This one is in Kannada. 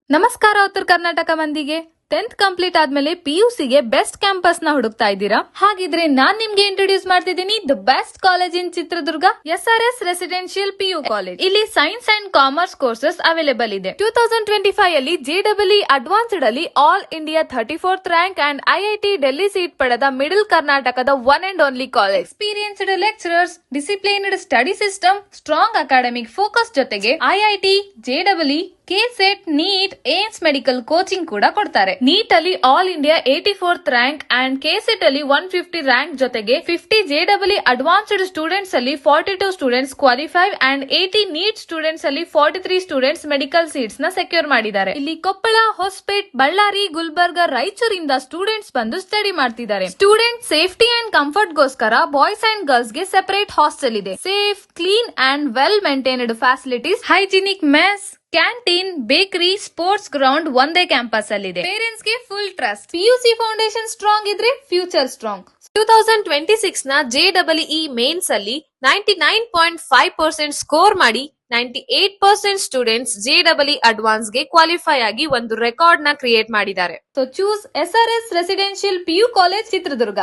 ನಮಸ್ಕಾರ ಉತ್ತರ ಕರ್ನಾಟಕ ಮಂದಿಗೆ. 10th ಕಂಪ್ಲೀಟ್ ಆದ್ಮೇಲೆ PUCಗೆ ಬೆಸ್ಟ್ ಕ್ಯಾಂಪಸ್ ನ ಹುಡುಕ್ತಾ ಇದ್ದೀರಾ? ಹಾಗಿದ್ರೆ ನಾನ್ ನಿಮ್ಗೆ ಇಂಟ್ರೊಡ್ಯೂಸ್ ಮಾಡ್ತಿದ್ದೀನಿ the best college in Chitradurga, SRS residential PU college. ಇಲ್ಲಿ science and commerce courses available ಇದೆ. 2025 ಅಲ್ಲಿ JEE ಅಡ್ವಾನ್ಸ್ಡ್ ಅಲ್ಲಿ all India 34th rank and IIT Delhi seat ಪಡೆದ ಮಿಡಲ್ ಕರ್ನಾಟಕದ one and only college. Experienced lecturers, disciplined study system, strong academic focus ಜೊತೆಗೆ IIT, JEE, KSET, NEET, AIIMS medical coaching ಕೂಡ ಕೊಡ್ತಾರೆ. ನೀಟ್ ಅಲ್ಲಿ all India 84th rank and KSET ಅಲ್ಲಿ 150 ರ್ಯಾಂಕ್ ಜೊತೆಗೆ 50 JEE ಅಡ್ವಾನ್ಸ್ಡ್ ಸ್ಟೂಡೆಂಟ್ಸ್ ಅಲ್ಲಿ 42 students qualify and 80 NEET students ಅಲ್ಲಿ 43 ಸ್ಟೂಡೆಂಟ್ಸ್ ಮೆಡಿಕಲ್ ಸೀಟ್ಸ್ ನ ಸೆಕ್ಯೂರ್ ಮಾಡಿದ್ದಾರೆ. ಇಲ್ಲಿ ಕೊಪ್ಪಳ, ಹೊಸಪೇಟ್, ಬಳ್ಳಾರಿ, ಗುಲ್ಬರ್ಗ, ರಾಯಚೂರಿಂದ ಸ್ಟೂಡೆಂಟ್ಸ್ ಬಂದು ಸ್ಟಡಿ ಮಾಡ್ತಿದ್ದಾರೆ. ಸ್ಟೂಡೆಂಟ್ ಸೇಫ್ಟಿ ಅಂಡ್ ಕಂಫರ್ಟ್ ಗೋಸ್ಕರ ಬಾಯ್ಸ್ ಅಂಡ್ ಗರ್ಲ್ಸ್ ಗೆ ಸೆಪರೇಟ್ ಹಾಸ್ಟೆಲ್ ಇದೆ. Safe, clean and well maintained facilities, hygienic mess, canteen, bakery, sports ground ಒಂದೇ ಕ್ಯಾಂಪಸ್ ಅಲ್ಲಿ ಇದೆ. ಪೇರೆಂಟ್ಸ್ ಗೆ full trust. PUC foundation strong ಇದ್ರೆ ಫ್ಯೂಚರ್ ಸ್ಟ್ರಾಂಗ್. 2026 ನ JEE ಮೇನ್ಸ್ ಅಲ್ಲಿ 99.5% ಸ್ಕೋರ್ ಮಾಡಿ 98% ಸ್ಟೂಡೆಂಟ್ಸ್ JEE ಅಡ್ವಾನ್ಸ್ ಗೆ ಕ್ವಾಲಿಫೈ ಆಗಿ ಒಂದು ರೆಕಾರ್ಡ್ ನ ಕ್ರಿಯೇಟ್ ಮಾಡಿದ್ದಾರೆ. So choose SRS residential PU college Chitradurga.